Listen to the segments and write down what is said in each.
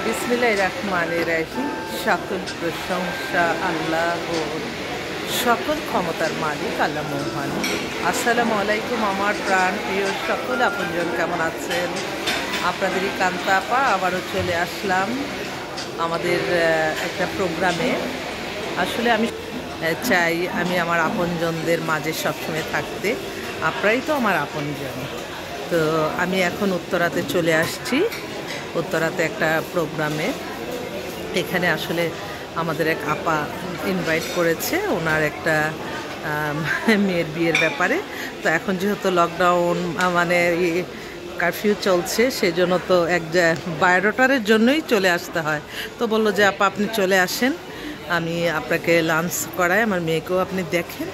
বিসমিল্লাহির রহমানির রহিম। সকল প্রশংসা আল্লাহর, সকল ক্ষমতার মালিক আল্লাহ মহান। আসসালামু আলাইকুম আমার প্রাণ প্রিয় সকল আপনজন, কেমন আছেন? আপনাদেরই কান্তা আপা আবারও চলে আসলাম আমাদের একটা প্রোগ্রামে। আসলে আমি চাই আমি আমার আপনজনদের মাঝে সবসময় থাকতে। আপনারাই তো আমার আপনজন। তো আমি এখন উত্তরাতে চলে আসছি, উত্তরাতে একটা প্রোগ্রামে। এখানে আসলে আমাদের এক আপা ইনভাইট করেছে ওনার একটা মেয়ের বিয়ের ব্যাপারে। তো এখন যেহেতু লকডাউন মানে কারফিউ চলছে, সেই জন্য তো বায়োডাটারের জন্যই চলে আসতে হয়। তো বললো যে আপা আপনি চলে আসেন, আমি আপনাকে লাঞ্চ করাই, আমার মেয়েকেও আপনি দেখেন,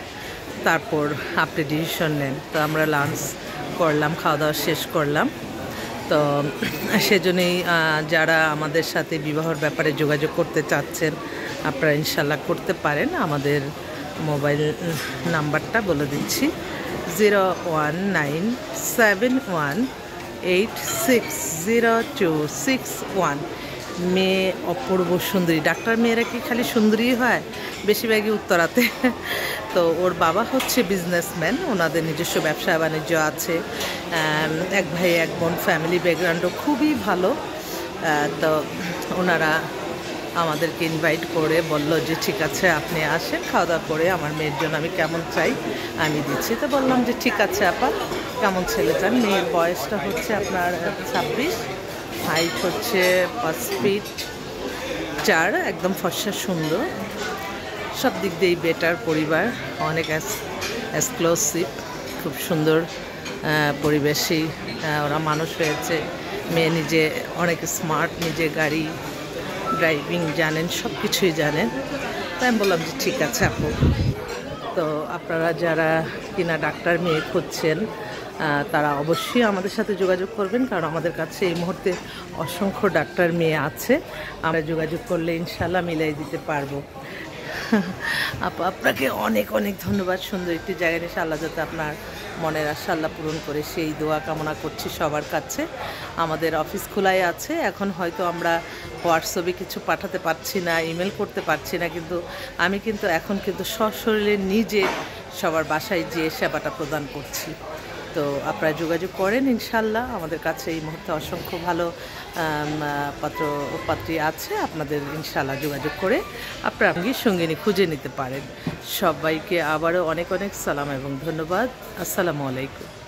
তারপর আপনি ডিসিশন নেন। তো আমরা লাঞ্চ করলাম, খাওয়া দাওয়া শেষ করলাম। তো সেজন্যই যারা আমাদের সাথে বিবাহর ব্যাপারে যোগাযোগ করতে চাচ্ছেন আপনারা ইনশাল্লাহ করতে পারেন। আমাদের মোবাইল নাম্বারটা বলে দিচ্ছি, 01971860261। মেয়ে অপূর্ব সুন্দরী। ডাক্তার মেয়েরা কি খালি সুন্দরী হয়? বেশিরভাগই উত্তরাতে। তো ওর বাবা হচ্ছে বিজনেসম্যান, ওনাদের নিজস্ব ব্যবসা বাণিজ্য আছে। এক ভাই এক বোন, ফ্যামিলি ব্যাকগ্রাউন্ডও খুবই ভালো। তো ওনারা আমাদেরকে ইনভাইট করে বলল যে ঠিক আছে আপনি আসেন, খাওয়া দাওয়া করে আমার মেয়ের জন্য আমি কেমন চাই আমি দিচ্ছি। তো বললাম যে ঠিক আছে আপা, কেমন ছেলে চান? মেয়ের বয়সটা হচ্ছে আপনার 26, হাইট হচ্ছে 5 ফিট 4, একদম ফর্সা সুন্দর, সব দিক দিয়েই বেটার। পরিবার অনেক এক্সক্লুসিভ, খুব সুন্দর পরিবেশেই ওরা মানুষ হয়েছে। মেয়ে নিজে অনেক স্মার্ট, নিজে গাড়ি ড্রাইভিং জানেন, সব কিছুই জানেন। তাই আমি বললাম যে ঠিক আছে আপু। তো আপনারা যারা কিনা ডাক্তার মেয়ে খুঁজছেন তারা অবশ্যই আমাদের সাথে যোগাযোগ করবেন, কারণ আমাদের কাছে এই মুহূর্তে অসংখ্য ডাক্তার মেয়ে আছে। আমরা যোগাযোগ করলে ইনশাল্লাহ মিলাই দিতে পারবো। আপু আপনাকে অনেক অনেক ধন্যবাদ। সুন্দর একটি জায়গায় এসে আল্লাহ যাতে আপনার মনের আশা আল্লাহ পূরণ করে, সেই দোয়া কামনা করছি সবার কাছে। আমাদের অফিস খোলাই আছে। এখন হয়তো আমরা হোয়াটসঅ্যাপে কিছু পাঠাতে পারছি না, ইমেল করতে পারছি না, কিন্তু আমি কিন্তু এখন কিন্তু সশরীরে নিজে সবার বাসায় যেয়ে সেবাটা প্রদান করছি। তো আপনারা যোগাযোগ করেন ইনশাল্লাহ। আমাদের কাছে এই মুহূর্তে অসংখ্য ভালো পাত্র পাত্রী আছে, আপনাদের ইনশাল্লাহ যোগাযোগ করে আপনারা সঙ্গিনী খুঁজে নিতে পারেন। সবাইকে আবারও অনেক অনেক সালাম এবং ধন্যবাদ। আসসালামু আলাইকুম।